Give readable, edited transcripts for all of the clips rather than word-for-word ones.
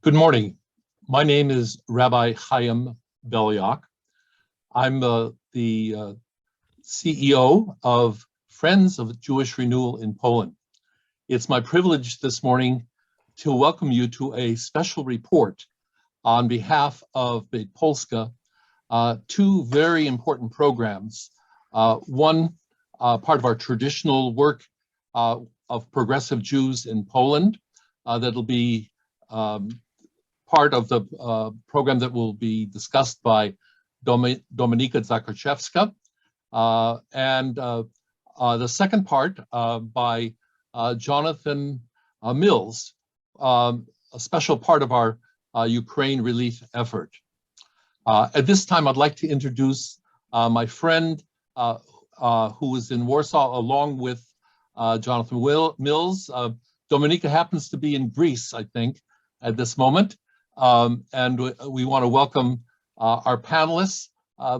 Good morning. My name is Rabbi Chaim Beliak. I'm the CEO of Friends of Jewish Renewal in Poland. It's my privilege this morning to welcome you to a special report on behalf of Beit Polska, two very important programs. One part of our traditional work of progressive Jews in Poland that'll be part of the program that will be discussed by Dominika Zakarczewska, and the second part by Jonathan Mills, a special part of our Ukraine relief effort. At this time, I'd like to introduce my friend who is in Warsaw along with Jonathan Mills. Dominika happens to be in Greece, I think, at this moment. And we want to welcome our panelists.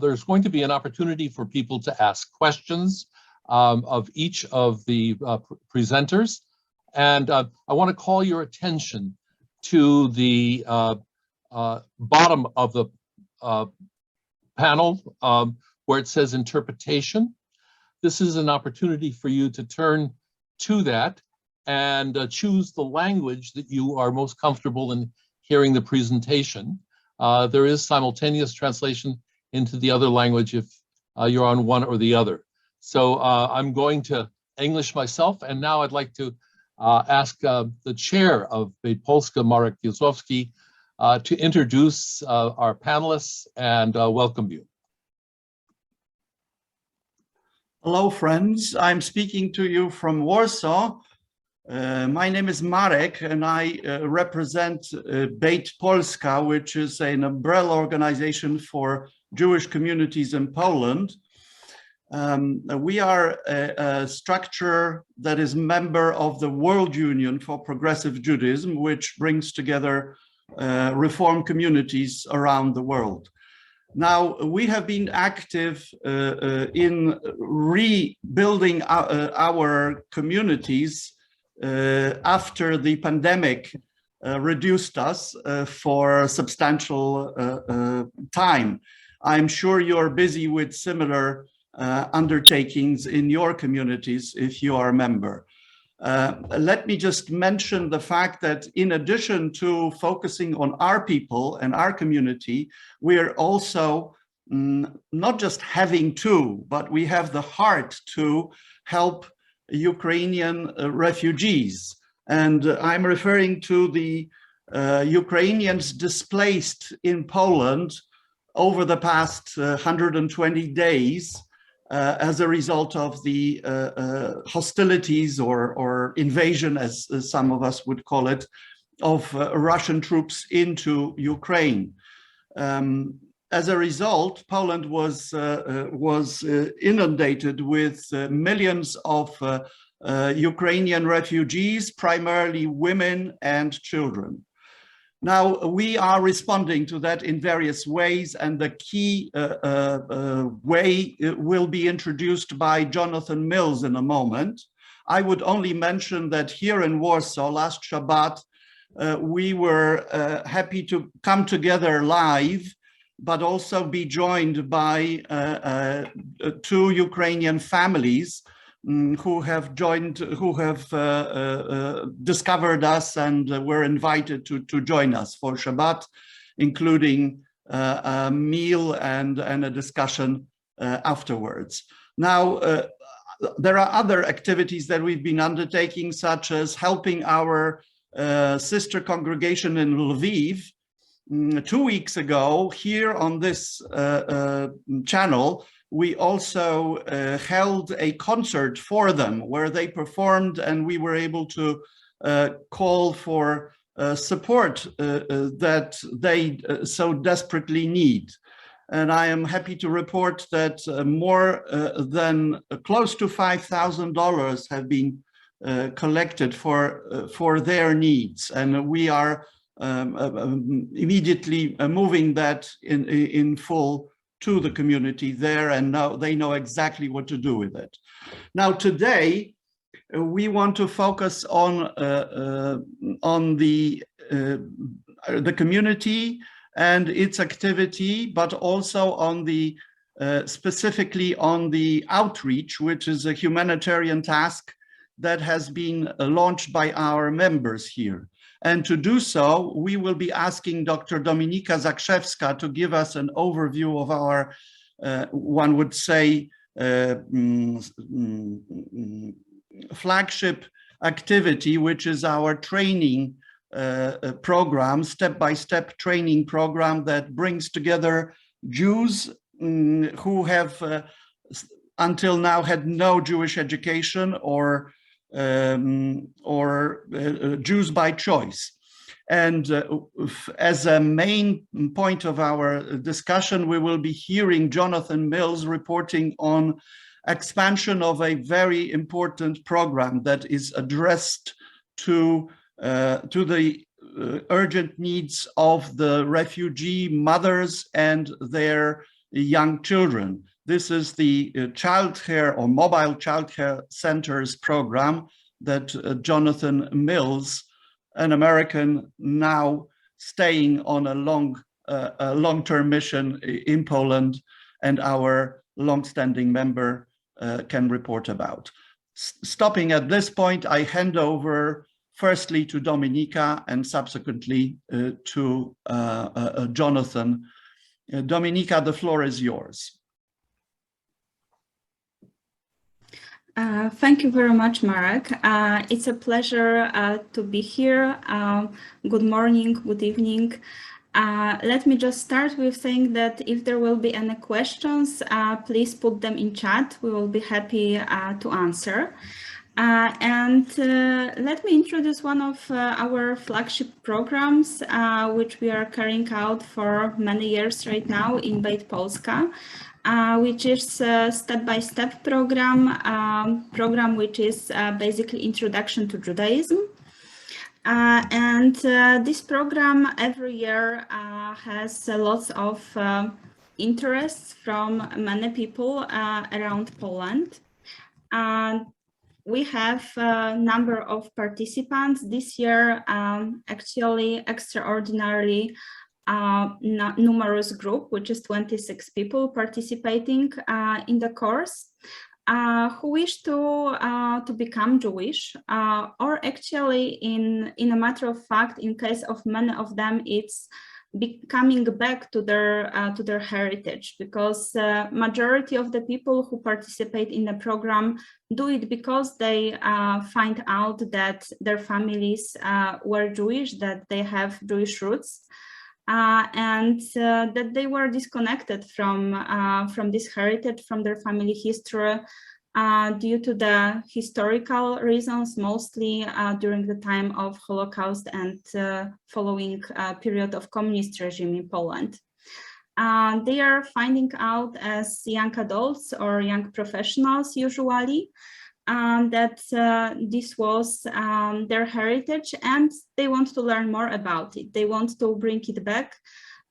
There's going to be an opportunity for people to ask questions of each of the presenters. And I want to call your attention to the bottom of the panel where it says interpretation. This is an opportunity for you to turn to that and choose the language that you are most comfortable in hearing the presentation. There is simultaneous translation into the other language if you're on one or the other. So I'm going to English myself, and now I'd like to ask the chair of Beit Polska, Marek Piłsudski, to introduce our panelists and welcome you. Hello, friends. I'm speaking to you from Warsaw. My name is Marek, and I represent Beit Polska, which is an umbrella organization for Jewish communities in Poland. We are a structure that is member of the World Union for Progressive Judaism, which brings together Reform communities around the world. Now, we have been active in rebuilding our communities after the pandemic reduced us for substantial time. I'm sure you're busy with similar undertakings in your communities if you are a member. Let me just mention the fact that in addition to focusing on our people and our community, we are also not just having to, but we have the heart to help Ukrainian refugees. And I'm referring to the Ukrainians displaced in Poland over the past 120 days as a result of the hostilities or invasion, as some of us would call it, of Russian troops into Ukraine. As a result, Poland was inundated with millions of Ukrainian refugees, primarily women and children. Now, we are responding to that in various ways, and the key way will be introduced by Jonathan Mills in a moment. I would only mention that here in Warsaw, last Shabbat, we were happy to come together live, but also be joined by two Ukrainian families who have discovered us and were invited to join us for Shabbat, including a meal and a discussion afterwards. Now, there are other activities that we've been undertaking, such as helping our sister congregation in Lviv. 2 weeks ago, here on this channel, we also held a concert for them where they performed, and we were able to call for support that they so desperately need. And I am happy to report that more than close to $5,000 have been collected for their needs. And we are immediately moving that in full to the community there, and now they know exactly what to do with it. Now, today, we want to focus on the the community and its activity, but also on the specifically on the outreach, which is a humanitarian task that has been launched by our members here. And to do so, we will be asking Dr. Dominika Zakrzewska to give us an overview of our, one would say, flagship activity, which is our training program, step-by-step training program that brings together Jews who have until now had no Jewish education or Jews by choice. And as a main point of our discussion, we will be hearing Jonathan Mills reporting on expansion of a very important program that is addressed to the urgent needs of the refugee mothers and their young children. This is the childcare or mobile childcare centers program that Jonathan Mills, an American now staying on a long-term mission in Poland, and our long-standing member can report about. Stopping at this point, I hand over firstly to Dominika and subsequently to Jonathan. Dominika, the floor is yours. Thank you very much, Marek. It's a pleasure to be here. Good morning, good evening. Let me just start with saying that if there will be any questions, please put them in chat. We will be happy to answer. Let me introduce one of our flagship programs, which we are carrying out for many years right now in Beit Polska, which is a step-by-step program which is basically introduction to Judaism. This program every year has lots of interests from many people around Poland. We have a number of participants this year, actually extraordinarily numerous group, which is 26 people participating in the course, who wish to become Jewish, or actually in a matter of fact, in case of many of them, it's coming back to their heritage, because majority of the people who participate in the program do it because they find out that their families were Jewish, that they have Jewish roots, and that they were disconnected from this heritage, from their family history, due to the historical reasons, mostly during the time of Holocaust and following period of communist regime in Poland. They are finding out as young adults or young professionals usually that this was their heritage, and they want to learn more about it. They want to bring it back.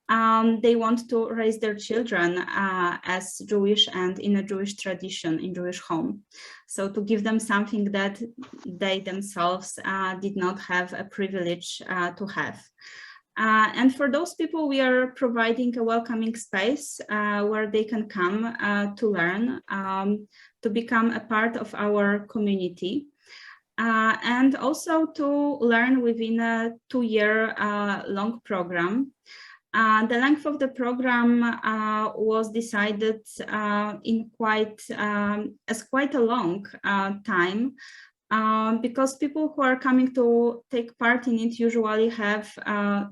They want to raise their children as Jewish and in a Jewish tradition, in Jewish home. So to give them something that they themselves did not have a privilege to have. And for those people, we are providing a welcoming space where they can come to learn, to become a part of our community. And also to learn within a 2-year long program. The length of the program was decided in quite a long time, because people who are coming to take part in it usually have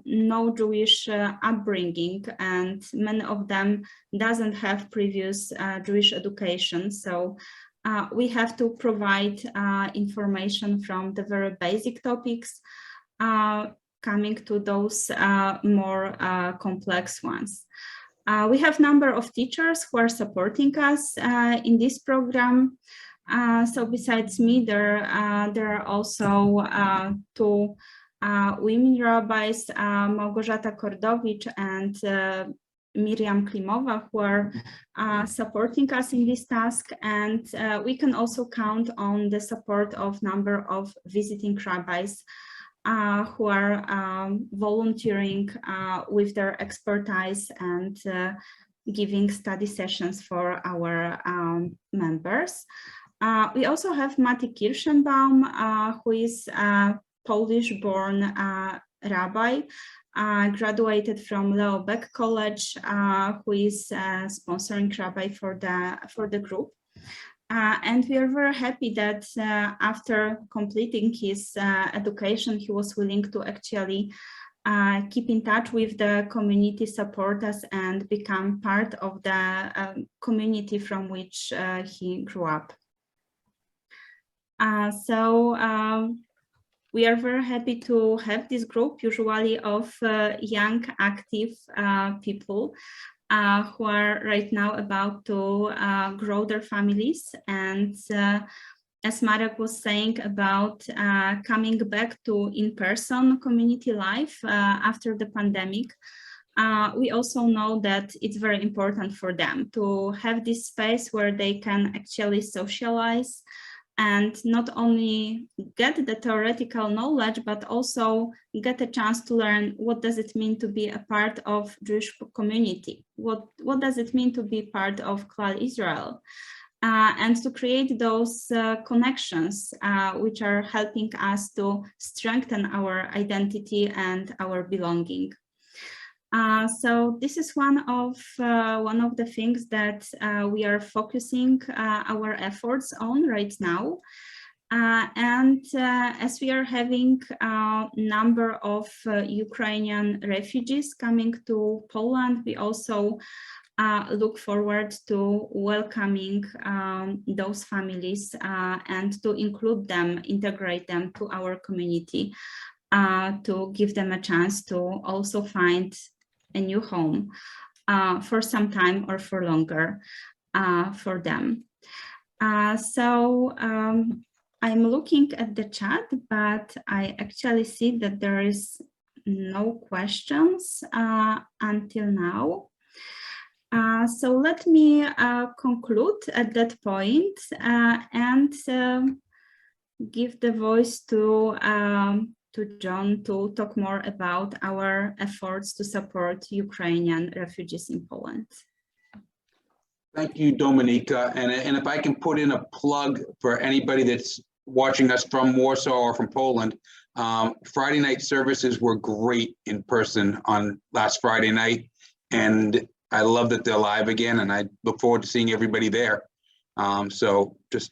no Jewish upbringing, and many of them doesn't have previous Jewish education. So we have to provide information from the very basic topics, coming to those more complex ones. We have a number of teachers who are supporting us in this program. So besides me, there are also 2 women rabbis, Małgorzata Kordowicz and Miriam Klimova, who are supporting us in this task. And we can also count on the support of number of visiting rabbis who are volunteering with their expertise and giving study sessions for our members. We also have Mati Kirschenbaum, who is a Polish-born rabbi, graduated from Leo Beck College, who is sponsoring rabbi for the group. And we are very happy that after completing his education, he was willing to actually keep in touch with the community, support us, and become part of the community from which he grew up. We are very happy to have this group, usually of young, active people who are right now about to grow their families. And as Marek was saying about coming back to in-person community life after the pandemic, we also know that it's very important for them to have this space where they can actually socialize and not only get the theoretical knowledge, but also get a chance to learn what does it mean to be a part of Jewish community? What does it mean to be part of Klal Israel? And to create those connections which are helping us to strengthen our identity and our belonging. So this is one of the things that we are focusing our efforts on right now. And as we are having a number of Ukrainian refugees coming to Poland, we also look forward to welcoming those families and to include them, integrate them to our community, to give them a chance to also find a new home for some time or for longer for them. I'm looking at the chat, but I actually see that there is no questions until now. So let me conclude at that point and give the voice to John to talk more about our efforts to support Ukrainian refugees in Poland. Thank you, Dominika. And if I can put in a plug for anybody that's watching us from Warsaw or from Poland, Friday night services were great in person on last Friday night. And I love that they're live again, and I look forward to seeing everybody there. So just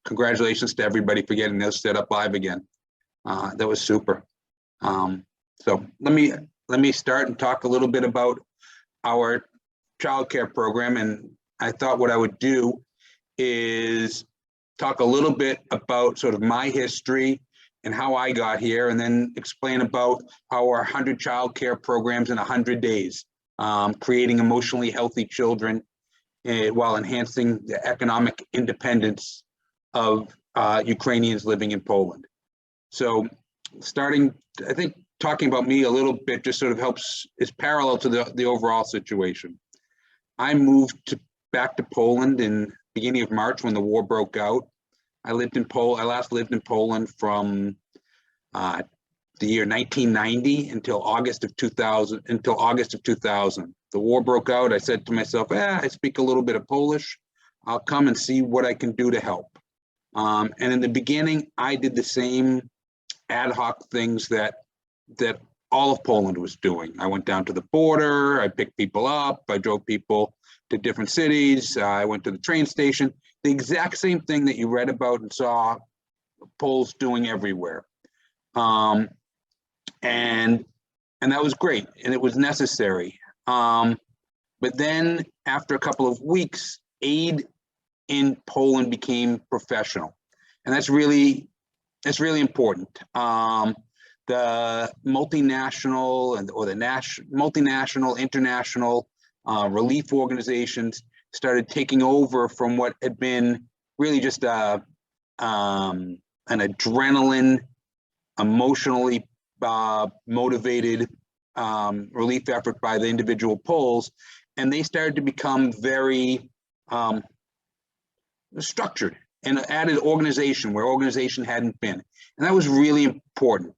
congratulations to everybody for getting those set up live again. That was super. So let me start and talk a little bit about our childcare program. And I thought what I would do is talk a little bit about sort of my history and how I got here, and then explain about our 100 childcare programs in 100 days, creating emotionally healthy children while enhancing the economic independence of Ukrainians living in Poland. So starting, I think talking about me a little bit just sort of helps, is parallel to the overall situation. I moved back to Poland in beginning of March when the war broke out. I last lived in Poland from the year 1990 until August of 2000. The war broke out. I said to myself, I speak a little bit of Polish. I'll come and see what I can do to help. And in the beginning, I did the same ad hoc things that all of Poland was doing. I went down to the border, I picked people up, I drove people to different cities, I went to the train station, the exact same thing that you read about and saw Poles doing everywhere. And that was great, and it was necessary. But then after a couple of weeks, aid in Poland became professional. And that's really important. The multinational or the multinational, international relief organizations started taking over from what had been really just an adrenaline, emotionally motivated relief effort by the individual Poles, and they started to become very structured and added organization where organization hadn't been. And that was really important.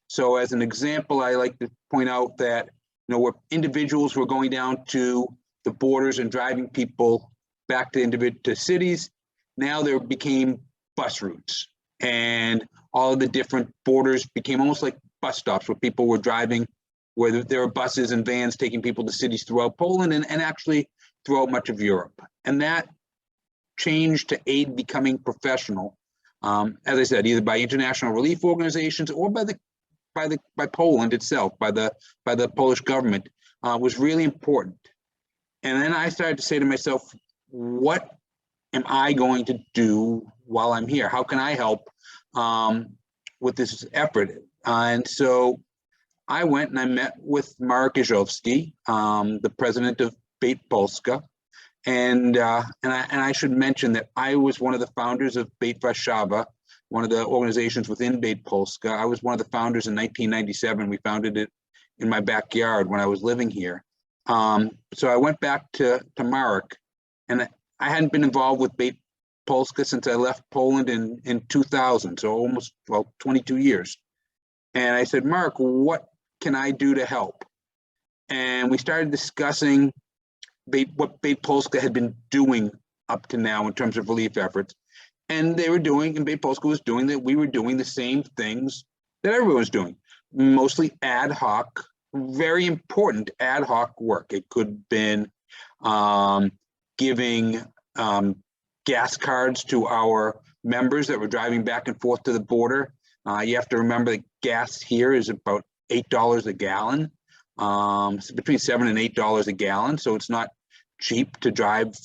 So as an example, I like to point out that, where individuals were going down to the borders and driving people back to cities, now there became bus routes, and all of the different borders became almost like bus stops where people were driving, where there were buses and vans taking people to cities throughout Poland and actually throughout much of Europe. And that changed to aid becoming professional, as I said, either by international relief organizations or by Poland itself, by the Polish government, was really important. And then I started to say to myself, what am I going to do while I'm here? How can I help with this effort? And so I went and I met with Marek Izhowski, the president of Beit Polska. And I should mention that I was one of the founders of Beit Warszawa, one of the organizations within Beit Polska. I was one of the founders in 1997. We founded it in my backyard when I was living here. So I went back to Marek, and I hadn't been involved with Beit Polska since I left Poland in 2000, so almost, 22 years. And I said, Marek, what can I do to help? And we started discussing what Beit Polska had been doing up to now in terms of relief efforts. And they were doing, and Beit Polska was doing, that we were doing the same things that everyone was doing, mostly ad hoc, very important ad hoc work. It could have been giving gas cards to our members that were driving back and forth to the border. You have to remember that gas here is about $8 a gallon. It's between $7 and $8 a gallon, so it's not cheap to drive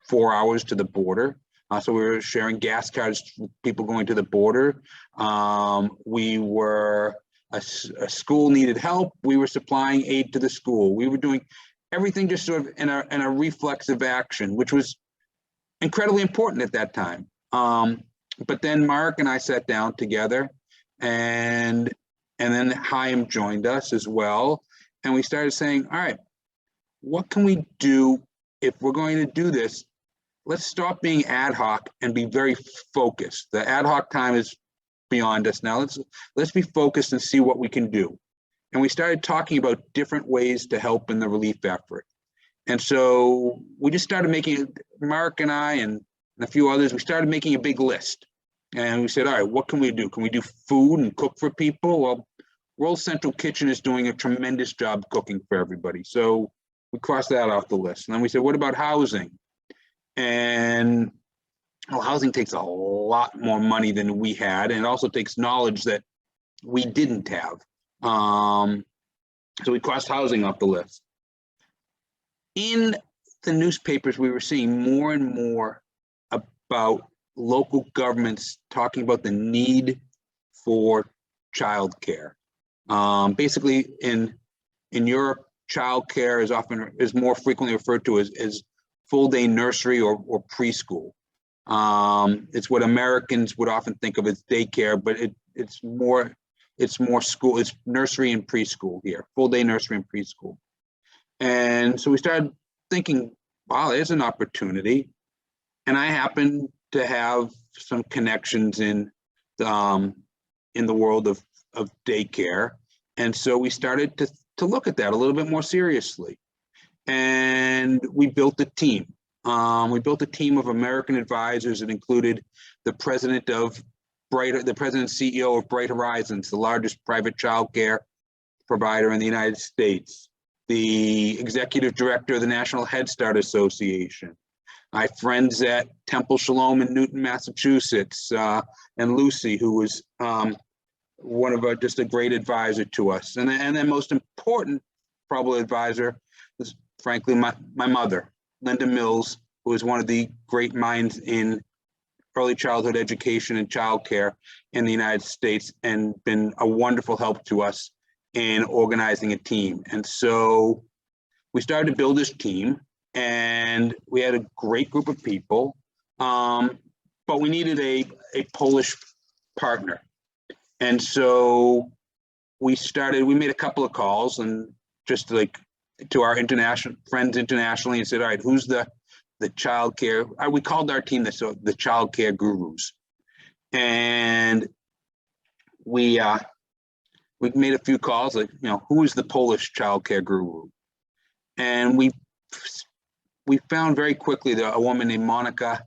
4 hours to the border. So we were sharing gas cards for people going to the border. We were, a school needed help. We were supplying aid to the school. We were doing everything just sort of in a reflexive action, which was incredibly important at that time. But then Mark and I sat down together, and then Chaim joined us as well. And we started saying, all right, what can we do if we're going to do this? Let's stop being ad hoc and be very focused. The ad hoc time is beyond us now. Let's be focused and see what we can do. And we started talking about different ways to help in the relief effort. And so we just started making, Mark and I and a few others, we started making a big list. And we said, all right, what can we do? Can we do food and cook for people? Well, World Central Kitchen is doing a tremendous job cooking for everybody. So we crossed that off the list. And then we said, what about housing? And well, housing takes a lot more money than we had. And it also takes knowledge that we didn't have. So we crossed housing off the list. In the newspapers, we were seeing more and more about local governments talking about the need for childcare. Basically, in Europe, childcare is more frequently referred to as full-day nursery or preschool. It's what Americans would often think of as daycare, but it's more school. It's nursery and preschool here, full-day nursery and preschool. And so we started thinking, wow, there's an opportunity. And I happen to have some connections in the world of daycare. And so we started to look at that a little bit more seriously. And we built a team. We built a team of American advisors that included the president and CEO of Bright Horizons, the largest private childcare provider in the United States, the executive director of the National Head Start Association, my friends at Temple Shalom in Newton, Massachusetts, and Lucy, who was just a great advisor to us. And then most important, probably advisor, was frankly my mother, Linda Mills, who is one of the great minds in early childhood education and childcare in the United States, and been a wonderful help to us in organizing a team. And so we started to build this team, and we had a great group of people, but we needed a Polish partner. And so we made a couple of calls, and just like to our international friends internationally, and said, all right, who's the childcare. We called our team the childcare gurus, and we made a few calls, like, who is the Polish childcare guru? And we found very quickly that a woman named Monica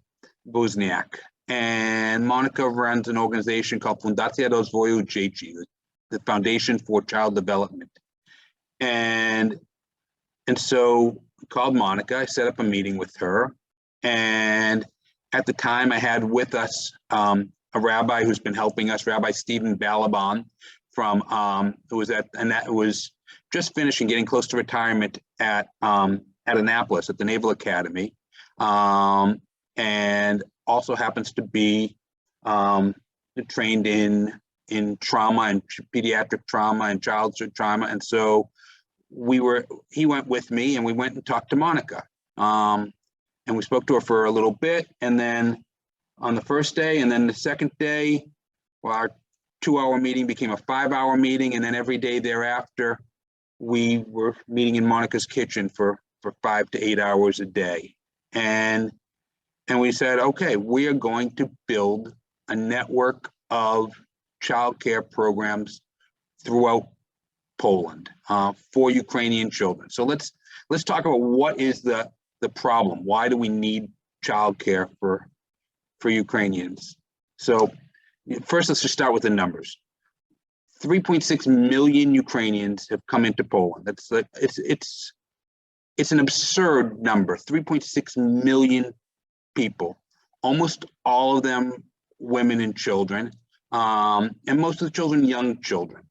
Buzniak, and Monica runs an organization called Fundacja Rozwoju Dzieci, the Foundation for Child Development. And so we called Monica. I set up a meeting with her, and at the time I had with us a rabbi who's been helping us, Rabbi Stephen Balaban, from who was just finishing, getting close to retirement at Annapolis at the Naval Academy, and also happens to be trained in trauma and pediatric trauma and childhood trauma. And so he went with me, and we went and talked to Monica, and we spoke to her for a little bit. And then on the first day, and then the second day, well, our 2-hour meeting became a 5-hour meeting. And then every day thereafter, we were meeting in Monica's kitchen for 5 to 8 hours a day. And we said, okay, we are going to build a network of childcare programs throughout Poland for Ukrainian children. So let's talk about what is the problem. Why do we need childcare for Ukrainians? So first, let's just start with the numbers. 3.6 million Ukrainians have come into Poland. It's an absurd number. 3.6 million people, almost all of them women and children, and most of the children young children.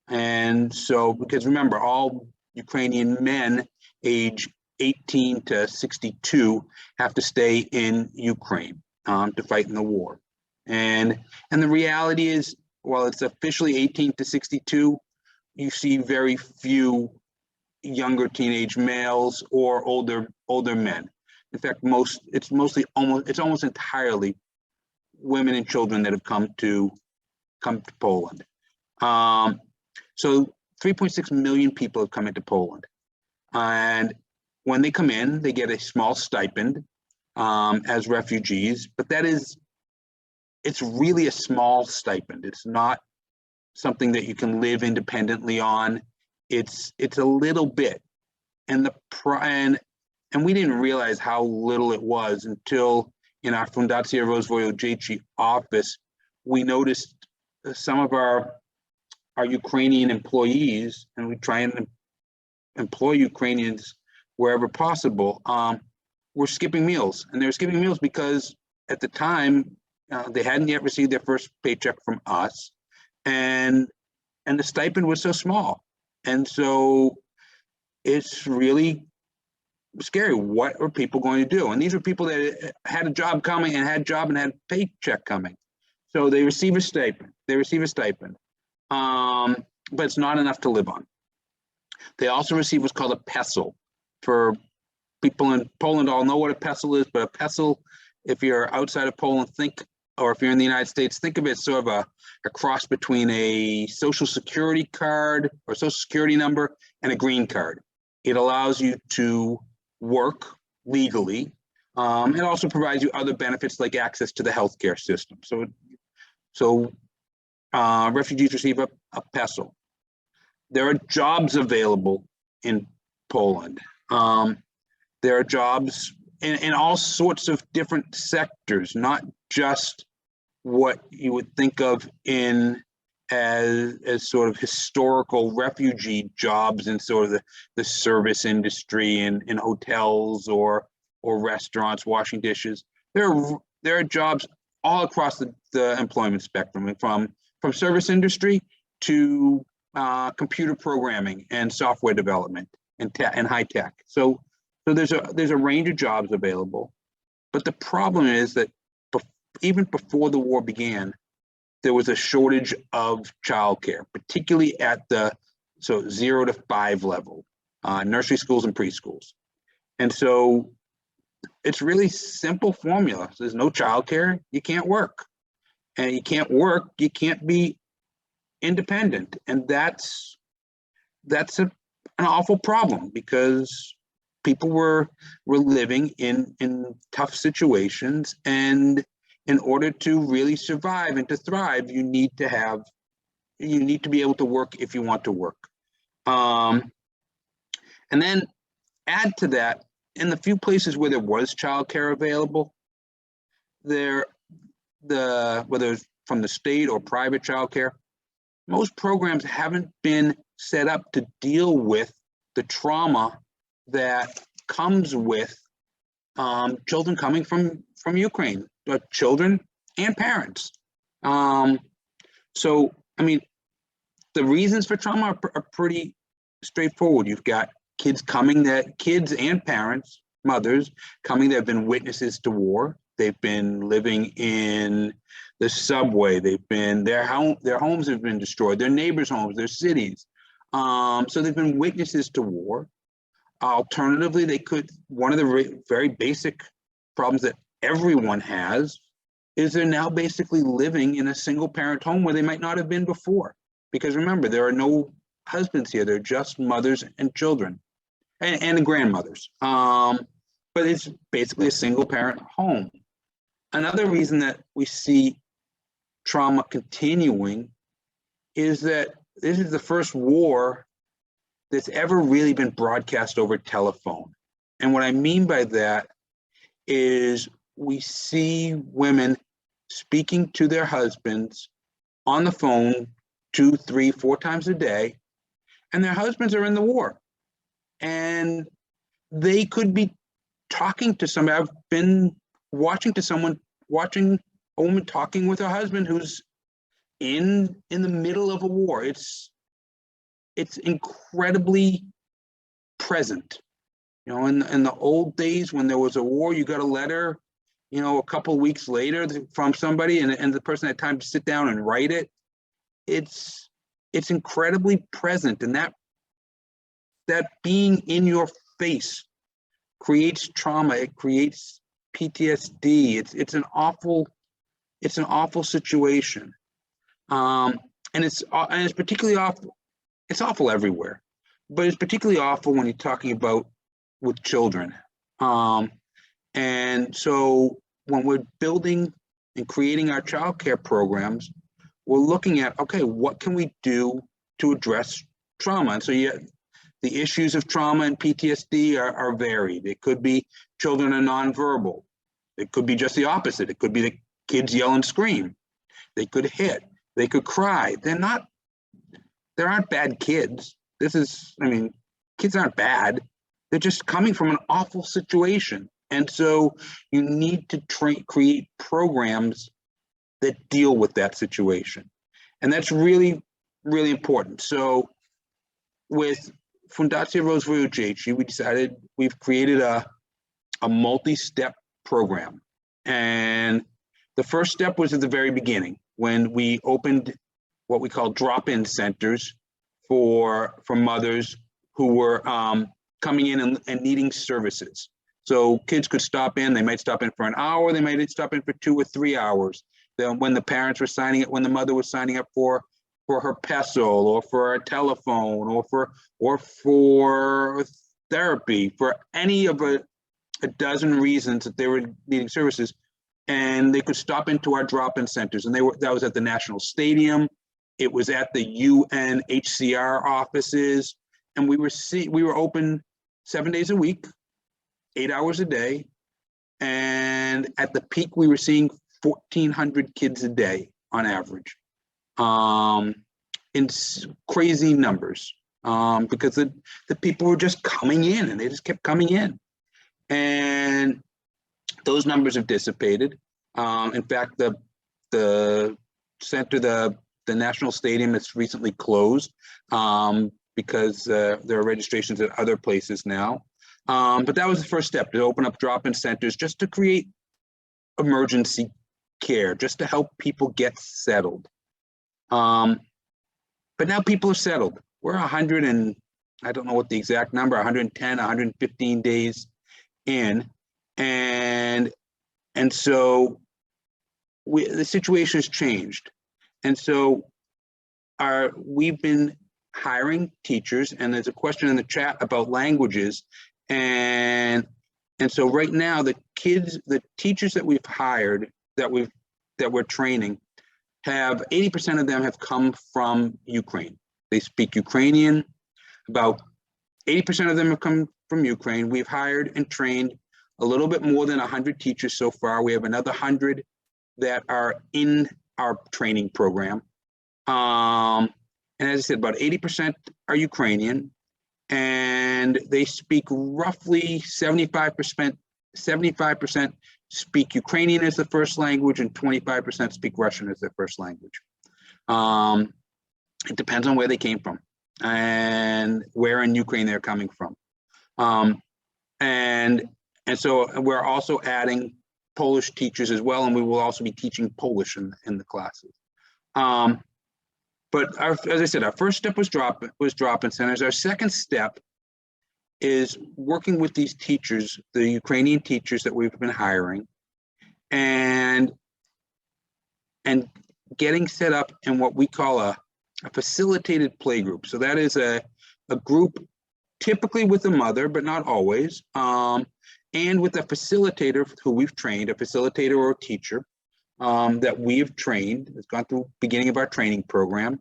And so, because remember, all Ukrainian men age 18 to 62 have to stay in Ukraine to fight in the war. And the reality is, while it's officially 18 to 62, you see very few younger teenage males or older men. In fact, it's almost entirely women and children that have come to Poland. So 3.6 million people have come into Poland, and when they come in, they get a small stipend as refugees, but it's really a small stipend. It's not something that you can live independently on. It's a little bit, and we didn't realize how little it was until in our Fundacja Rozwoju Dzieci office, we noticed some of our Ukrainian employees, and we try and employ Ukrainians wherever possible, were skipping meals. And they were skipping meals because at the time, they hadn't yet received their first paycheck from us, and the stipend was so small. And so it's really scary. What are people going to do? And these were people that had a job coming and had a paycheck coming. So they receive a stipend. But it's not enough to live on. They also receive what's called a pestle. For people in Poland, all know what a pestle is, but a pestle, if you're outside of Poland, or if you're in the United States, think of it as sort of a cross between a social security card or social security number and a green card. It allows you to work legally. It also provides you other benefits like access to the healthcare system. So refugees receive a pestle. There are jobs available in Poland. There are jobs in all sorts of different sectors, not just what you would think of as sort of historical refugee jobs in sort of the service industry and in hotels or restaurants, washing dishes. There are jobs all across the employment spectrum, from service industry to computer programming and software development and high tech. So there's a range of jobs available, but the problem is that even before the war began, there was a shortage of childcare, particularly at the 0 to 5 level, nursery schools and preschools. And so it's really simple formula. There's no childcare, you can't work. And you can't work, you can't be independent. And that's an awful problem, because people were living in tough situations, and in order to really survive and to thrive, you need to be able to work if you want to work. And then add to that, in the few places where there was childcare available, whether it's from the state or private childcare, most programs haven't been set up to deal with the trauma that comes with children coming from Ukraine, children and parents. So, I mean, the reasons for trauma are pretty straightforward. You've got kids and parents, mothers coming that have been witnesses to war. They've been living in the subway. Their homes have been destroyed, their neighbors' homes, their cities. So they've been witnesses to war. Alternatively, one of the very basic problems that everyone has is they're now basically living in a single parent home where they might not have been before. Because remember, there are no husbands here, they're just mothers and children and grandmothers. But it's basically a single parent home. Another reason that we see trauma continuing is that this is the first war that's ever really been broadcast over telephone. And what I mean by that is we see women speaking to their husbands on the phone 2, 3, 4 times a day, and their husbands are in the war. And they could be talking to somebody. I've been watching a woman talking with her husband who's in the middle of a war. It's incredibly present. You know, in the old days when there was a war, you got a letter, you know, a couple of weeks later from somebody, and the person had time to sit down and write it. It's incredibly present, and that being in your face creates trauma. It creates PTSD. It's an awful situation, and it's particularly awful. It's awful everywhere, but it's particularly awful when you're talking about with children. And so when we're building and creating our childcare programs, we're looking at, okay, what can we do to address trauma? And so the issues of trauma and PTSD are varied. It could be children are nonverbal. It could be just the opposite. It could be the kids yell and scream. They could hit. They could cry. There aren't bad kids. Kids aren't bad. They're just coming from an awful situation. And so you need to create programs that deal with that situation. And that's really, really important. So with Fundacja Rozwoju Dzieci, we've created a multi-step program. And the first step was at the very beginning when we opened what we call drop-in centers for mothers who were coming in and needing services. So kids could stop in. They might stop in for an hour. They might stop in for 2 or 3 hours. Then when the parents were when the mother was signing up for her PESOL or for a telephone or for therapy, for any of a dozen reasons that they were needing services, and they could stop into our drop-in centers. And that was at the National Stadium. It was at the UNHCR offices, and we were open 7 days a week, 8 hours a day. And at the peak, we were seeing 1,400 kids a day on average, in crazy numbers, because the people were just coming in, and they just kept coming in. And those numbers have dissipated. In fact, the center, the National Stadium, is recently closed because there are registrations at other places now. But that was the first step, to open up drop-in centers just to create emergency care, just to help people get settled. But now people are settled. We're 100 and I don't know what the exact number, 110, 115 days in. And so the situation has changed. And so we've been hiring teachers, and there's a question in the chat about languages. And so right now, the teachers that we've hired, that we're training, have 80% of them have come from Ukraine. They speak Ukrainian. About 80% of them have come from Ukraine. We've hired and trained a little bit more than 100 teachers so far. We have another 100 that are in our training program. And as I said, about 80% are Ukrainian, and they speak roughly 75% speak Ukrainian as the first language, and 25% speak Russian as their first language. It depends on where they came from and where in Ukraine they're coming from. And so we're also adding Polish teachers as well, and we will also be teaching Polish in the classes. But as I said, our first step was drop-in centers. Our second step is working with these teachers, the Ukrainian teachers that we've been hiring, and getting set up in what we call a facilitated playgroup. So that is a group typically with a mother, but not always, and with a facilitator who we've trained, a facilitator or a teacher that we have trained, has gone through beginning of our training program.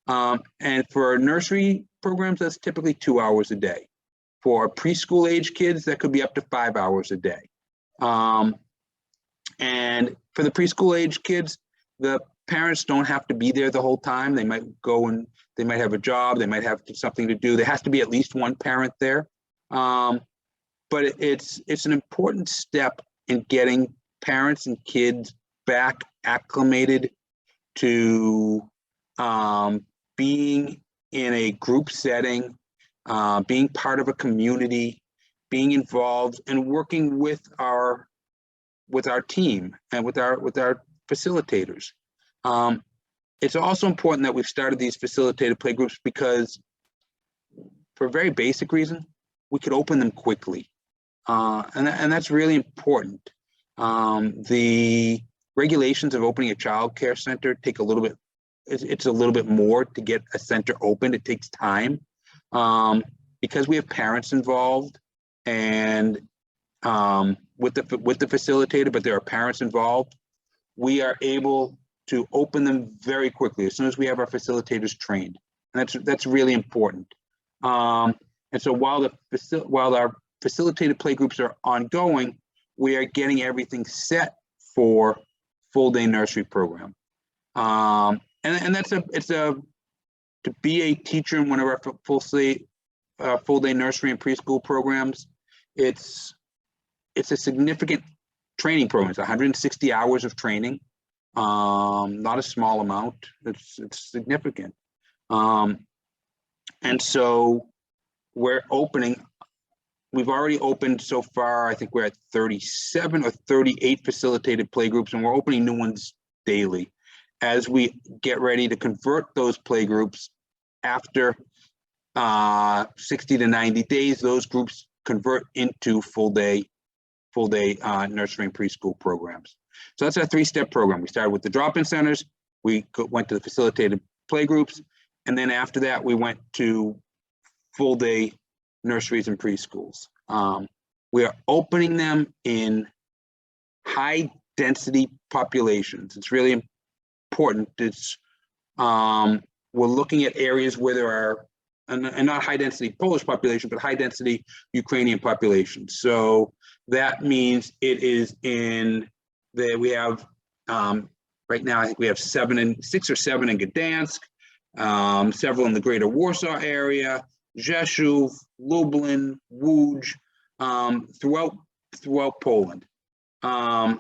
And for nursery programs, that's typically 2 hours a day. For preschool age kids, that could be up to 5 hours a day. And for the preschool age kids, the parents don't have to be there the whole time. They might go and they might have a job, they might have something to do. There has to be at least one parent there. But it's an important step in getting parents and kids back acclimated to being in a group setting, being part of a community, being involved, and working with our team and with our facilitators. It's also important that we've started these facilitated playgroups because, for a very basic reason, we could open them quickly, and that's really important. The regulations of opening a child care center take a little bit. It's a little bit more to get a center open. It takes time because we have parents involved, and with the facilitator, but there are parents involved. We are able to open them very quickly as soon as we have our facilitators trained, and that's really important. And so while our facilitated playgroups are ongoing, we are getting everything set for full-day nursery program. And to be a teacher in one of our full-day nursery and preschool programs, it's a significant training program. It's 160 hours of training, not a small amount. It's significant. And so we're opening. We've already opened so far, I think we're at 37 or 38 facilitated playgroups, and we're opening new ones daily. As we get ready to convert those playgroups after 60 to 90 days, those groups convert into full-day nursery and preschool programs. So that's our three-step program. We started with the drop-in centers, we went to the facilitated playgroups, and then after that, we went to full-day nurseries and preschools. We are opening them in high-density populations. It's really important. It's we're looking at areas where there are, and not high-density Polish population, but high-density Ukrainian populations. So that means it is in there. We have right now, I think we have 6 or 7 in Gdansk, several in the greater Warsaw area, Rzeszów, Lublin, Łódź, throughout Poland. And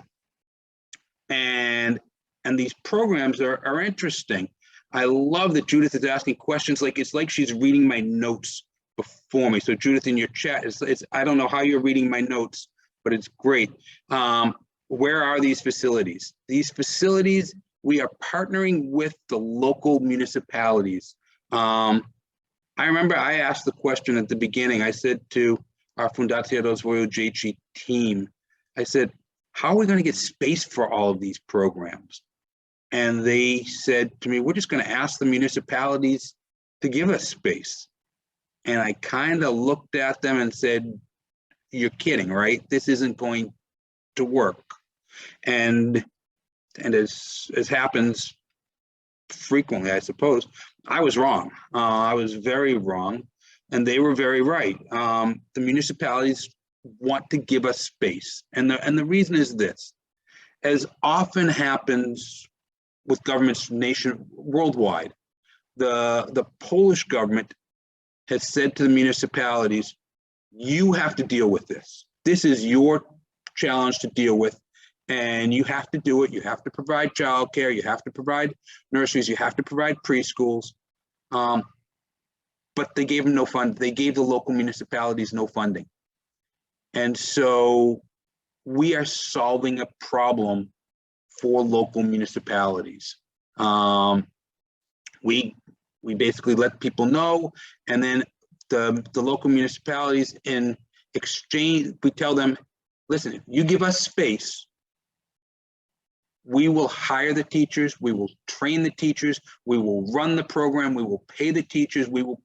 these programs are interesting. I love that Judith is asking questions like it's like she's reading my notes before me. So Judith, in your chat, it's I don't know how you're reading my notes, but it's great. Where are these facilities? These facilities, we are partnering with the local municipalities. I remember I asked the question at the beginning. I said to our Fundacja Rozwoju Dzieci team, I said, how are we going to get space for all of these programs? And they said to me, we're just going to ask the municipalities to give us space. And I kind of looked at them and said, you're kidding, right? This isn't going to work. And as happens frequently, I suppose, I was wrong. I was very wrong, and they were very right. The municipalities want to give us space, and the reason is this: as often happens with governments worldwide, the Polish government has said to the municipalities, "You have to deal with this. This is your challenge to deal with. And you have to do it. You have to provide childcare. You have to provide nurseries. You have to provide preschools." But they gave them no fund. They gave the local municipalities no funding. And so we are solving a problem for local municipalities. We basically let people know, and then the local municipalities, in exchange, we tell them, listen, if you give us space, we will hire the teachers, we will train the teachers, we will run the program, we will pay the teachers, we will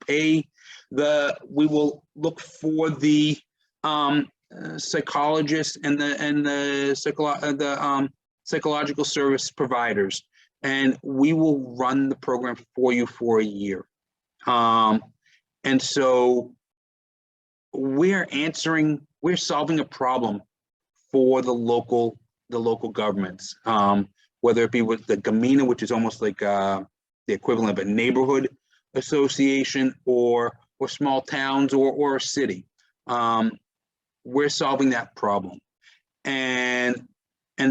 look for the psychologists and the psychological service providers, and we will run the program for you for a year. And so we're solving a problem for the local governments, whether it be with the Gmina, which is almost like the equivalent of a neighborhood association, or small towns, or a city. We're solving that problem. And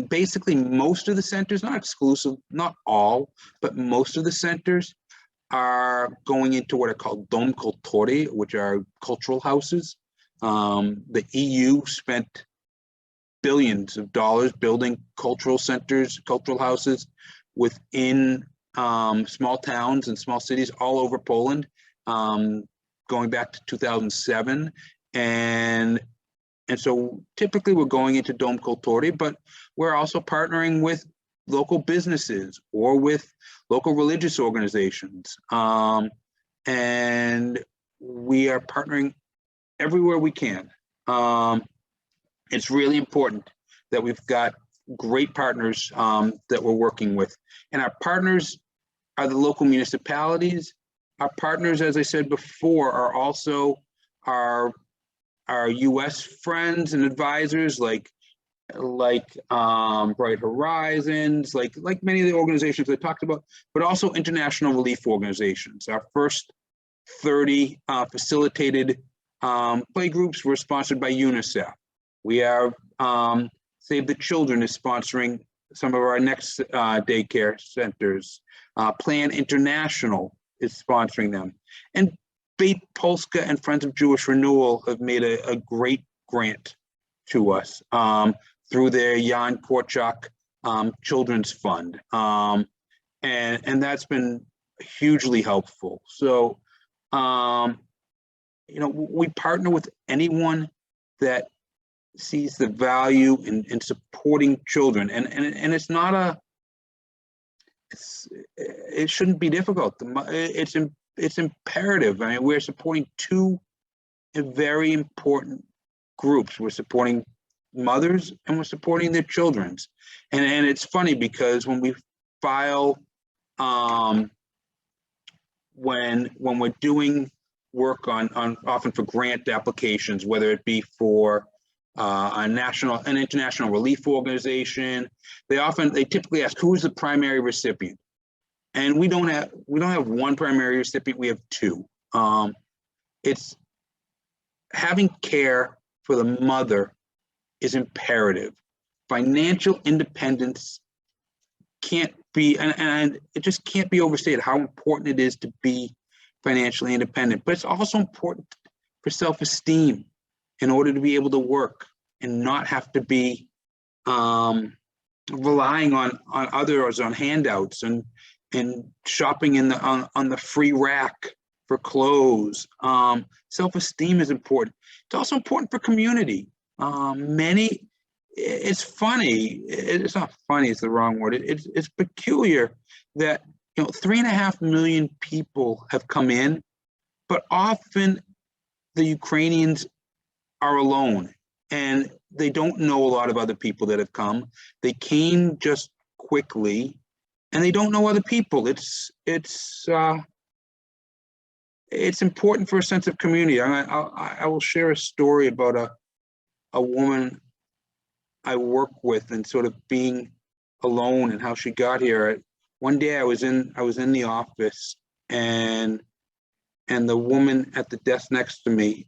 basically most of the centers, not exclusive, not all, but most of the centers are going into what are called Dom Cultori, which are cultural houses. The EU spent billions of dollars building cultural centers, cultural houses within small towns and small cities all over Poland, going back to 2007. And so typically we're going into Dom Cultori, but we're also partnering with local businesses or with local religious organizations. And we are partnering everywhere we can. It's really important that we've got great partners that we're working with. And our partners are the local municipalities. Our partners, as I said before, are also our US friends and advisors, like Bright Horizons, like many of the organizations I talked about, but also international relief organizations. Our first 30 facilitated play groups were sponsored by UNICEF. We are Save the Children is sponsoring some of our next daycare centers. Plan International is sponsoring them. And Beit Polska and Friends of Jewish Renewal have made a great grant to us through their Jan Korczak Children's Fund. And that's been hugely helpful. So, we partner with anyone that sees the value in supporting children. And it's not it shouldn't be difficult. It's imperative. I mean, we're supporting two very important groups. We're supporting mothers and we're supporting their children. And it's funny because when we file, when we're doing work on often for grant applications, whether it be for an international relief organization, they typically ask, who's the primary recipient? And we don't have one primary recipient, we have two. It's having care for the mother is imperative. Financial independence can't be, and it just can't be overstated how important it is to be financially independent, but it's also important for self-esteem in order to be able to work and not have to be relying on others, on handouts and shopping on the free rack for clothes. Self-esteem is important. It's also important for community. It's funny, it's not funny, it's the wrong word. It's peculiar that 3.5 million people have come in, but often the Ukrainians are alone and they don't know a lot of other people that have come. They came just quickly, and they don't know other people. It's important for a sense of community. I will share a story about a woman I work with and sort of being alone and how she got here. One day I was in the office, and the woman at the desk next to me,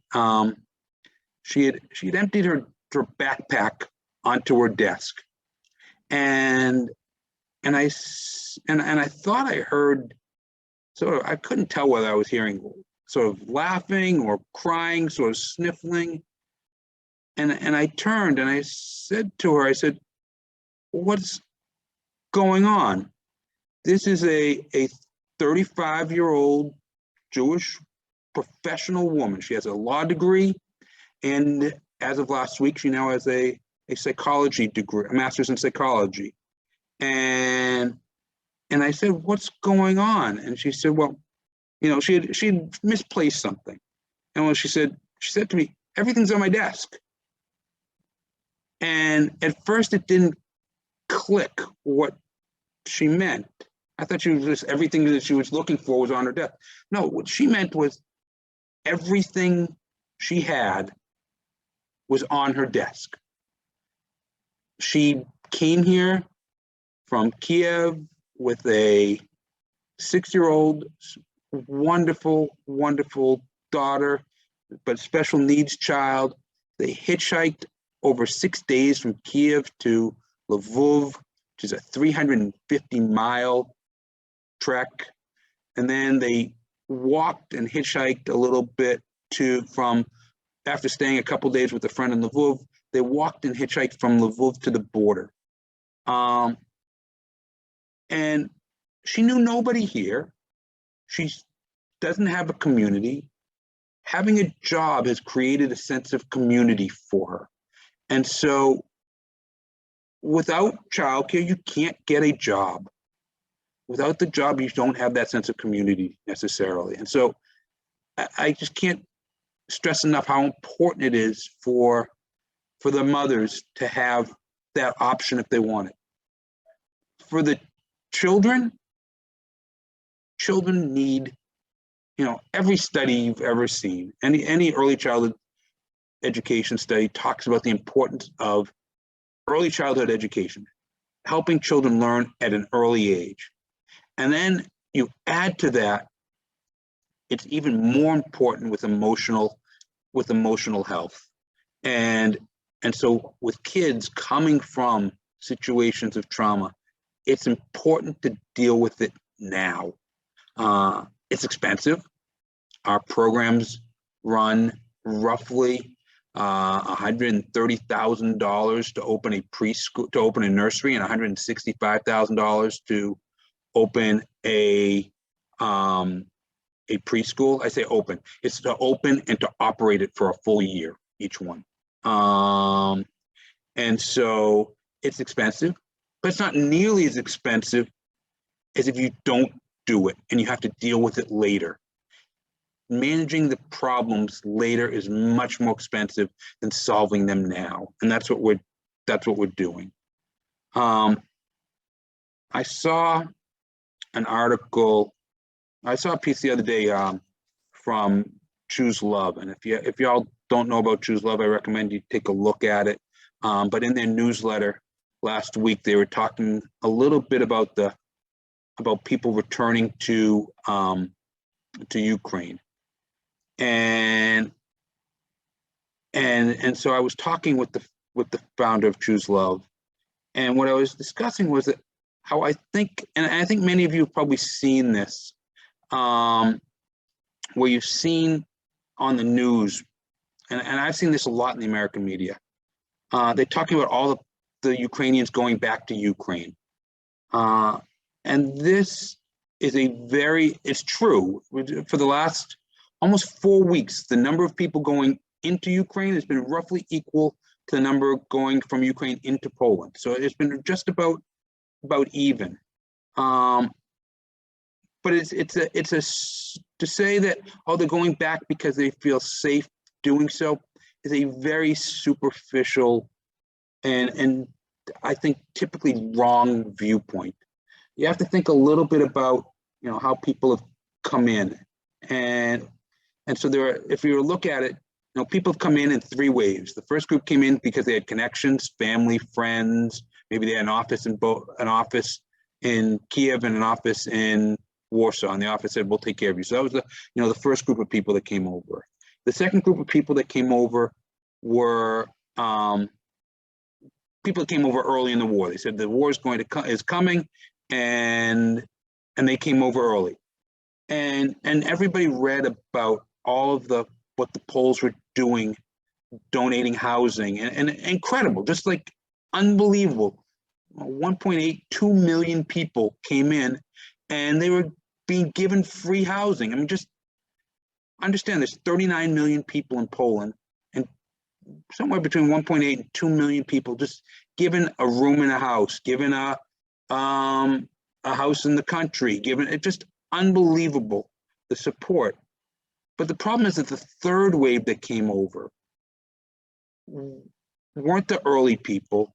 she had emptied her backpack onto her desk, and I thought I heard sort of, I couldn't tell whether I was hearing sort of laughing or crying, sort of sniffling. And I turned and I said to her, I said, "What's going on?" This is a 35-year-old Jewish professional woman. She has a law degree, and as of last week, she now has a psychology degree, a master's in psychology. And I said, "What's going on?" And she said, "Well, you know, she had misplaced something." And when she said to me, "Everything's on my desk." And at first it didn't click what she meant. I thought she was just, everything that she was looking for was on her desk. No, what she meant was everything she had was on her desk. She came here from Kiev with a 6-year-old, wonderful, wonderful daughter, but special needs child. They hitchhiked over 6 days from Kiev to Lvov, which is a 350-mile trek. And then they walked and hitchhiked a little bit after staying a couple days with a friend in Lvov, they walked and hitchhiked from Lvov to the border. And she knew nobody here. She doesn't have a community. Having a job has created a sense of community for her. And so without childcare, you can't get a job. Without the job, you don't have that sense of community necessarily. And so I just can't stress enough how important it is for the mothers to have that option if they want it. For the children need, you know, every study you've ever seen, any early childhood education study talks about the importance of early childhood education, helping children learn at an early age. And then you add to that, it's even more important with emotional health. And so with kids coming from situations of trauma, it's important to deal with it now. It's expensive. Our programs run roughly $130,000 to open a preschool, to open a nursery, and $165,000 to open a preschool. I say open. It's to open and to operate it for a full year, each one. And so it's expensive, but it's not nearly as expensive as if you don't do it and you have to deal with it later. Managing the problems later is much more expensive than solving them now, and that's what we're doing. I saw an article. I saw a piece the other day from Choose Love, and if y'all don't know about Choose Love, I recommend you take a look at it. But in their newsletter last week, they were talking a little bit about people returning to Ukraine. And so I was talking with the founder of Choose Love, and what I was discussing was that how I think many of you have probably seen this, where you've seen on the news, and I've seen this a lot in the American media. They're talking about all the Ukrainians going back to Ukraine, and this is it's true. For the last almost 4 weeks, the number of people going into Ukraine has been roughly equal to the number going from Ukraine into Poland. So it's been just about even. But to say that, oh, they're going back because they feel safe doing so is a very superficial and I think typically wrong viewpoint. You have to think a little bit about, you know, how people have come in, and so there are, if you look at it, you know, people have come in 3 waves. The first group came in because they had connections, family, friends. Maybe they had an office in Kiev and an office in Warsaw, and the office said, "We'll take care of you." So that was the, you know, the first group of people that came over. The second group of people that came over were people that came over early in the war. They said the war is coming, and they came over early, and everybody read about all of what the Poles were doing, donating housing, and incredible, just like unbelievable. 1.82 million people came in, and they were being given free housing. I mean, just understand there's 39 million people in Poland, and somewhere between 1.8 and 2 million people just given a room in a house, given a house in the country, given it, just unbelievable, the support. But the problem is that the third wave that came over weren't the early people.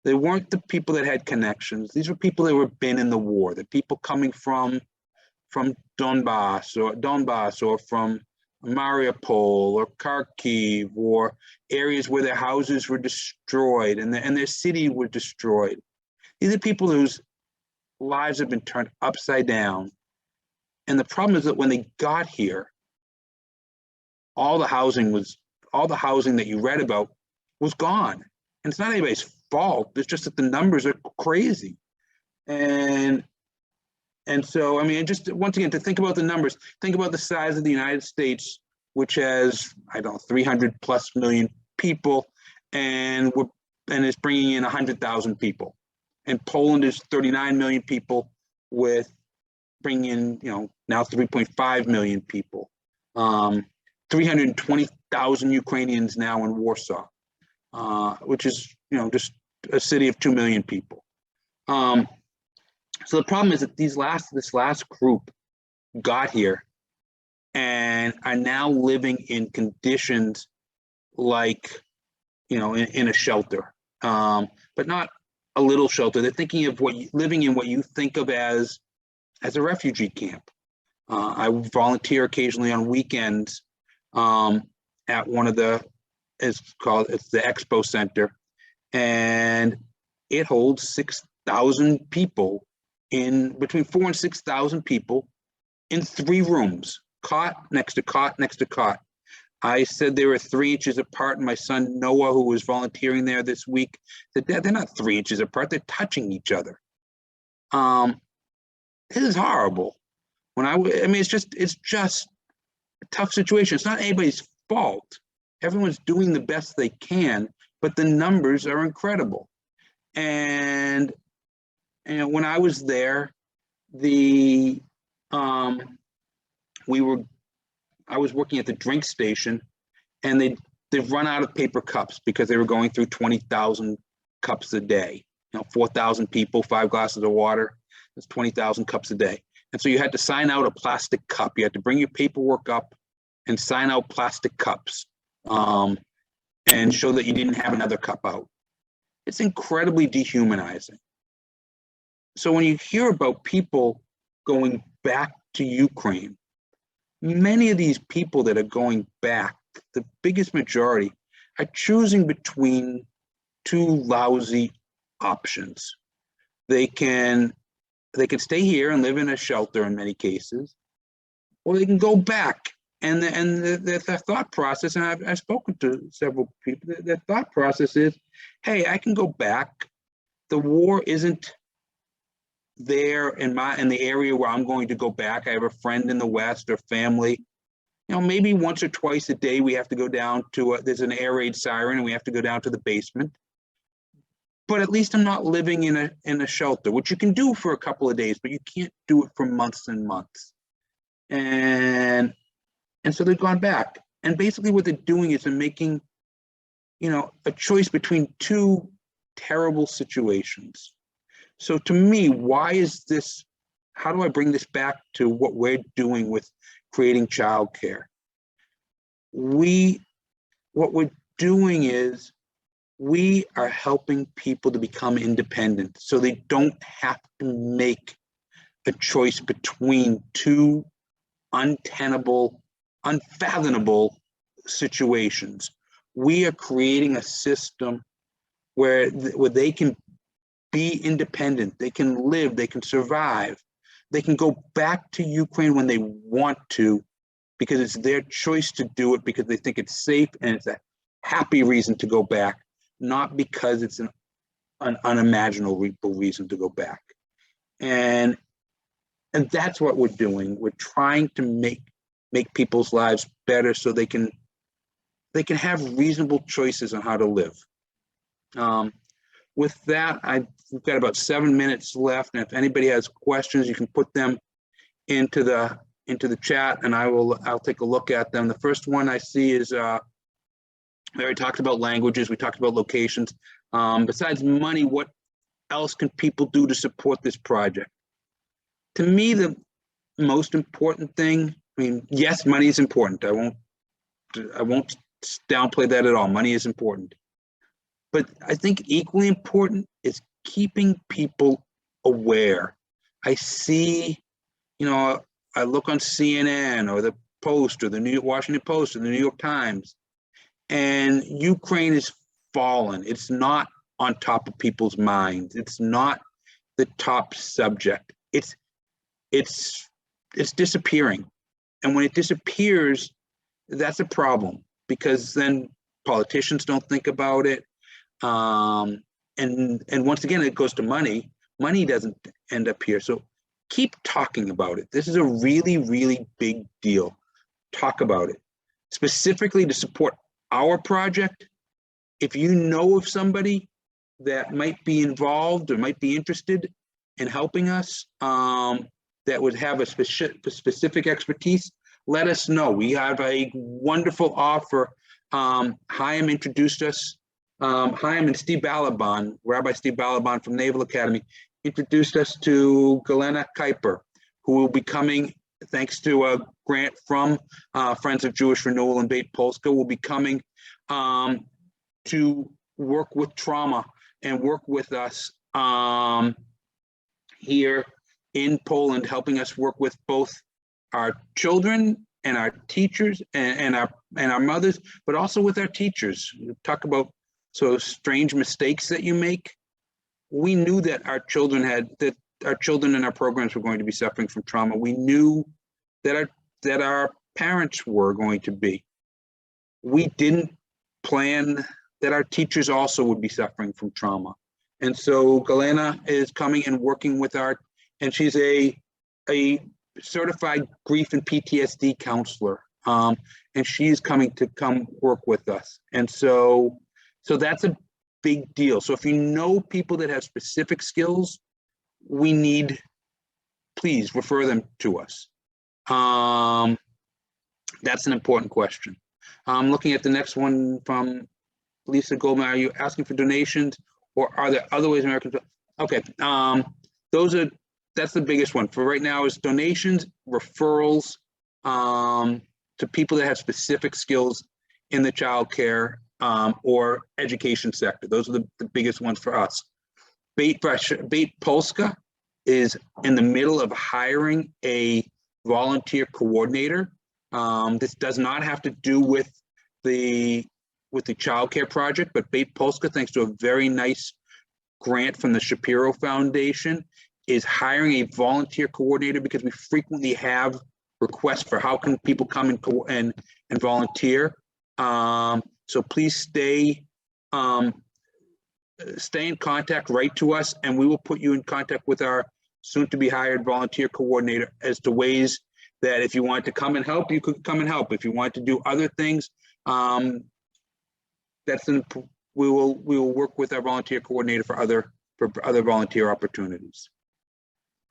They weren't the people that had connections. These were people that were been in the war, the people coming from Donbass or from Mariupol or Kharkiv, or areas where their houses were destroyed and their city were destroyed. These are people whose lives have been turned upside down. And the problem is that when they got here, all the housing that you read about was gone. And it's not anybody's fault. It's just that the numbers are crazy. And so, I mean, just once again, to think about the numbers, think about the size of the United States, which has, I don't know, 300 plus million people, and is bringing in 100,000 people. And Poland is 39 million people, with bringing in, you know, now 3.5 million people. 320,000 Ukrainians now in Warsaw, which is, you know, just a city of 2 million people. So the problem is that this last group got here and are now living in conditions like, you know, in a shelter, but not a little shelter. They're thinking of living in what you think of as a refugee camp. I volunteer occasionally on weekends at one of it's the Expo Center, and it holds 6,000 people, in between 4,000 and 6,000 people in 3 rooms, cot next to cot next to cot. I said they were 3 inches apart, and my son Noah, who was volunteering there this week, said, "Dad, they're not 3 inches apart, they're touching each other." This is horrible. I mean, it's just a tough situation. It's not anybody's fault. Everyone's doing the best they can, but the numbers are incredible. And when I was there, I was working at the drink station, and they've run out of paper cups because they were going through 20,000 cups a day. You know, 4,000 people, 5 glasses of water. That's 20,000 cups a day. And so you had to sign out a plastic cup. You had to bring your paperwork up and sign out plastic cups, and show that you didn't have another cup out. It's incredibly dehumanizing. So when you hear about people going back to Ukraine, many of these people that are going back, the biggest majority, are choosing between 2 lousy options. They can stay here and live in a shelter in many cases, or they can go back. And their thought process, and I've spoken to several people, their thought process is, hey, I can go back. The war isn't there in the area where I'm going to go back. I have a friend in the West or family. You know, maybe once or twice a day we have to go down to there's an air raid siren and we have to go down to the basement. But at least I'm not living in a shelter, which you can do for a couple of days, but you can't do it for months and months. And so they've gone back. And basically what they're doing is they're making, you know, a choice between 2 terrible situations. So to me, how do I bring this back to what we're doing with creating childcare? What we're doing is we are helping people to become independent so they don't have to make a choice between two untenable, unfathomable situations. We are creating a system where they can be independent, they can live, they can survive, they can go back to Ukraine when they want to, because it's their choice to do it, because they think it's safe and it's a happy reason to go back, not because it's an unimaginable reason to go back. And that's what we're doing. We're trying to make people's lives better so they can have reasonable choices on how to live. With that, we've got about 7 minutes left, and if anybody has questions, you can put them into the chat, and I'll take a look at them. The first one I see is we already talked about languages, we talked about locations. Besides money, what else can people do to support this project? To me, the most important thing, I mean, yes, money is important. I won't downplay that at all. Money is important. But I think equally important is keeping people aware. I see, I look on CNN or the Post or the Washington Post or the New York Times, and Ukraine is fallen. It's not on top of people's minds. It's not the top subject. It's disappearing. And when it disappears, that's a problem, because then politicians don't think about it. And once again, it goes to money. Money doesn't end up here. So keep talking about it. This is a really, really big deal. Talk about it. Specifically to support our project, if you know of somebody that might be involved or might be interested in helping us, that would have a specific expertise, let us know. We have a wonderful offer. Chaim introduced us. Chaim and Steve Balaban, Rabbi Steve Balaban from Naval Academy, introduced us to Galena Kuiper, who will be coming, thanks to a grant from Friends of Jewish Renewal and Beit Polska, will be coming to work with trauma and work with us here in Poland, helping us work with both our children and our teachers and our mothers, but also with our teachers. Talk about strange mistakes that you make. We knew that our children in our programs were going to be suffering from trauma. We knew that our parents were going to be. We didn't plan that our teachers also would be suffering from trauma. And so Galena is coming and working with and she's a certified grief and PTSD counselor. And she's coming to come work with us. And so that's a big deal. So if you know people that have specific skills, please refer them to us. That's an important question. I'm looking at the next one from Lisa Goldman. Are you asking for donations, or are there other ways Americans? Okay, that's the biggest one for right now, is donations, referrals to people that have specific skills in the childcare or education sector. Those are the biggest ones for us. Beit Polska is in the middle of hiring a volunteer coordinator. This does not have to do with the childcare project, but Beit Polska, thanks to a very nice grant from the Shapiro Foundation, is hiring a volunteer coordinator, because we frequently have requests for how can people come and volunteer. So please stay in contact, write to us, and we will put you in contact with our soon-to-be hired volunteer coordinator as to ways that if you want to come and help, you could come and help. If you want to do other things, we will work with our volunteer coordinator for other volunteer opportunities.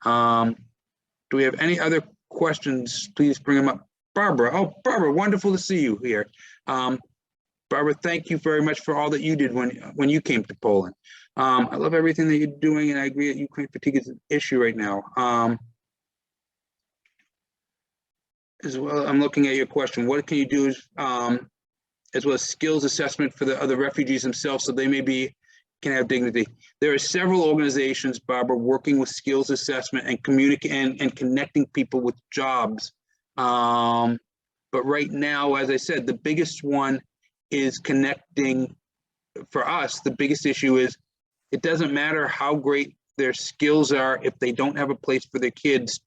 Do we have any other questions? Please bring them up. Barbara, Barbara, wonderful to see you here. Barbara, thank you very much for all that you did when you came to Poland. I love everything that you're doing, and I agree that Ukraine fatigue is an issue right now. As well, I'm looking at your question. What can you do as well as skills assessment for the other refugees themselves, so they can have dignity. There are several organizations, Barbara, working with skills assessment and and connecting people with jobs. But right now, as I said, the biggest one is connecting. For us, the biggest issue is it doesn't matter how great their skills are. If they don't have a place for their kids,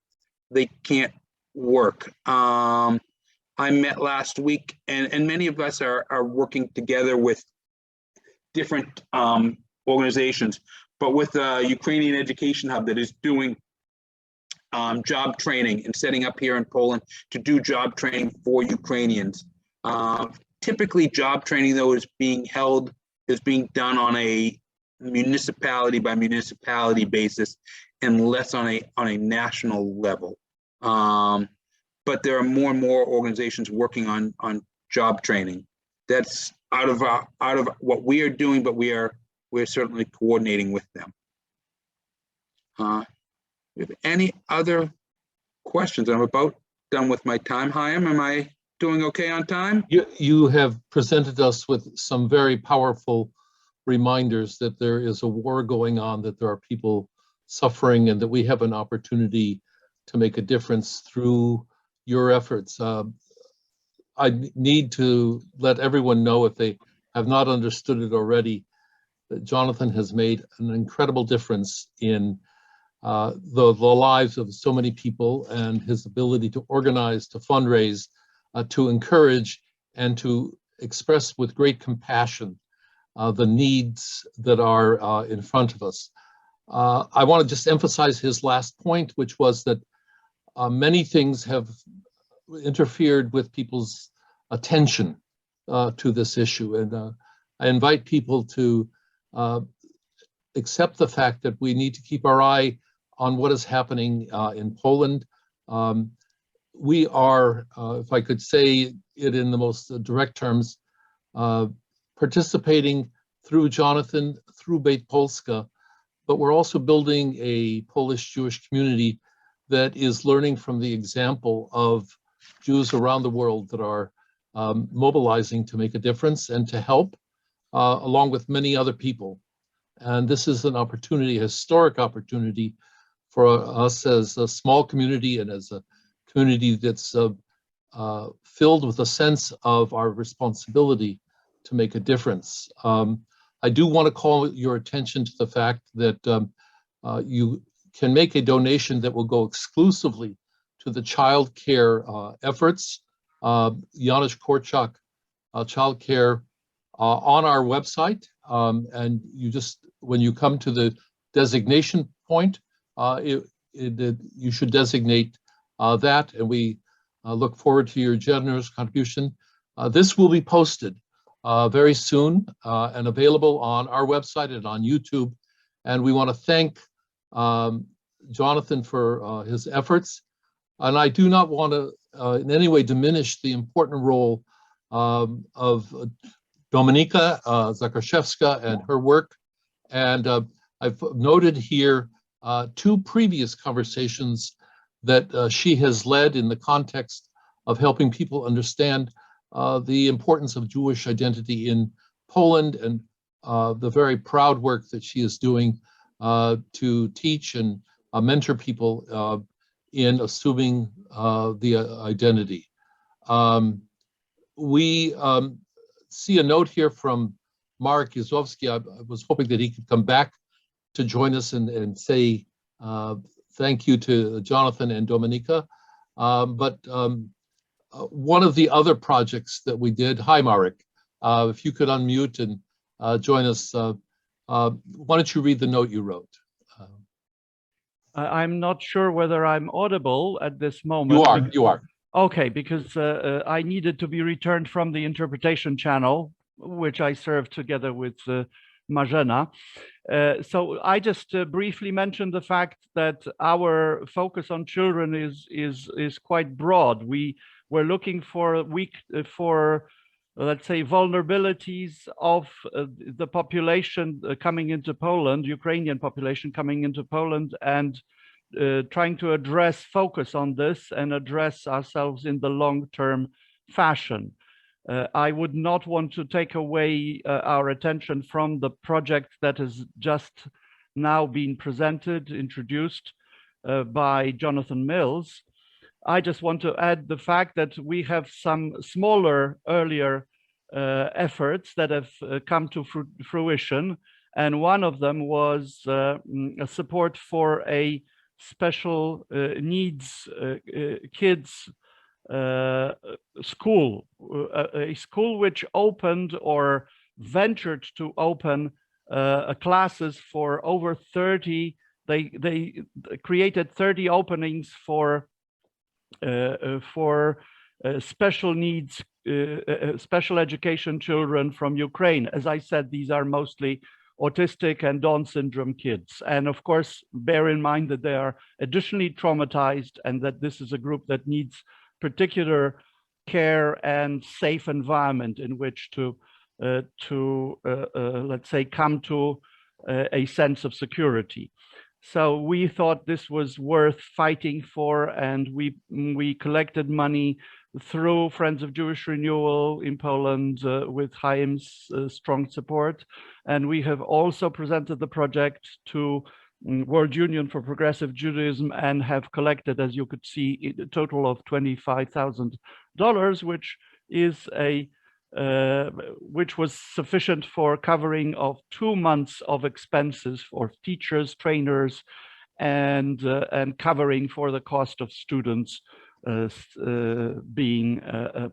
they can't work. I met last week, and many of us are working together with different organizations, but with the Ukrainian Education Hub that is doing job training and setting up here in Poland to do job training for Ukrainians. Typically, job training, though, is being done on a municipality by municipality basis and less on a national level. But there are more and more organizations working on job training. That's out of what we are doing, but we're certainly coordinating with them. If any other questions? I'm about done with my time. Chaim, am I doing okay on time? You have presented us with some very powerful reminders that there is a war going on, that there are people suffering, and that we have an opportunity to make a difference through your efforts. I need to let everyone know, if they have not understood it already, that Jonathan has made an incredible difference in the lives of so many people, and his ability to organize, to fundraise, to encourage, and to express with great compassion the needs that are in front of us. I want to just emphasize his last point, which was that many things have interfered with people's attention to this issue. And I invite people to accept the fact that we need to keep our eye on what is happening in Poland. We are, if I could say it in the most direct terms, participating through Jonathan, through Beit Polska, but we're also building a Polish Jewish community that is learning from the example of Jews around the world that are mobilizing to make a difference and to help, along with many other people. And this is an opportunity, a historic opportunity for us as a small community and as a community that's filled with a sense of our responsibility to make a difference. I do want to call your attention to the fact that you can make a donation that will go exclusively to the child care efforts. Janusz Korczak Child Care on our website. And you just, when you come to the designation point, you should designate that, and we look forward to your generous contribution. This will be posted very soon and available on our website and on YouTube. And we want to thank Jonathan for his efforts. And I do not want to in any way diminish the important role of Dominika Zakraszewska and her work. And I've noted here 2 previous conversations that she has led in the context of helping people understand the importance of Jewish identity in Poland, and the very proud work that she is doing to teach and mentor people in assuming the identity. We see a note here from Marek Yazowski. I was hoping that he could come back to join us and say thank you to Jonathan and Dominika. But one of the other projects that we did, hi Marek, if you could unmute and join us, why don't you read the note you wrote? I'm not sure whether I'm audible at this moment. You are. Okay, because I needed to be returned from the interpretation channel, which I served together with Marzena. So I just briefly mentioned the fact that our focus on children is quite broad. We're looking for let's say, vulnerabilities of the population coming into Poland, Ukrainian population coming into Poland, and trying to focus on this and address ourselves in the long-term fashion. I would not want to take away our attention from the project that has just now been presented, introduced by Jonathan Mills. I just want to add the fact that we have some smaller, earlier efforts that have come to fruition. And one of them was a support for a special needs kids school, a school which opened or ventured to open classes for over 30. They created 30 openings for special needs, special education children from Ukraine. As I said, these are mostly autistic and Down syndrome kids. And of course, bear in mind that they are additionally traumatized and that this is a group that needs particular care and safe environment in which to let's say, come to a sense of security. So we thought this was worth fighting for, and we collected money through Friends of Jewish Renewal in Poland with Chaim's strong support. And we have also presented the project to World Union for Progressive Judaism and have collected, as you could see, a total of $25,000, which is which was sufficient for covering of 2 months of expenses for teachers, trainers, and covering for the cost of students being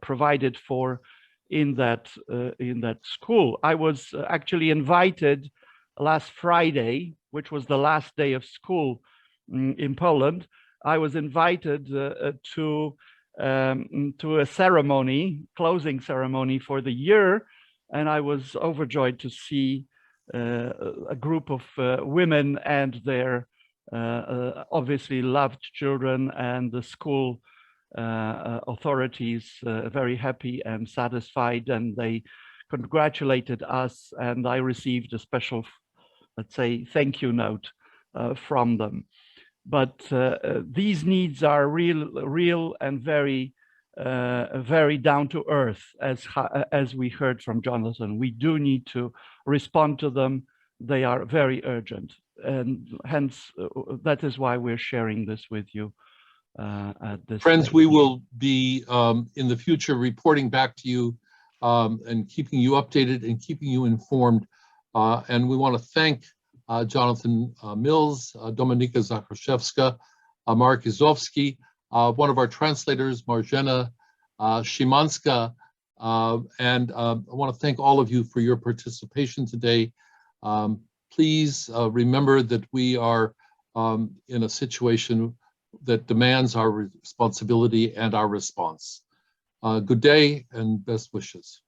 provided for in that school. I was actually invited last Friday, which was the last day of school in Poland. I was invited to a ceremony, closing ceremony for the year, and I was overjoyed to see a group of women and their obviously loved children, and the school authorities very happy and satisfied, and they congratulated us, and I received a special, let's say, thank you note from them. But these needs are real and very down to earth, as we heard from Jonathan. We do need to respond to them. They are very urgent, and hence that is why we're sharing this with you at this Friends, stage. we will be in the future reporting back to you and keeping you updated and keeping you informed. And we want to thank Jonathan Mills, Dominika Zakrzewska, Mark Izowski, one of our translators, Marzena Szymanska, and I want to thank all of you for your participation today. Please remember that we are in a situation that demands our responsibility and our response. Good day and best wishes.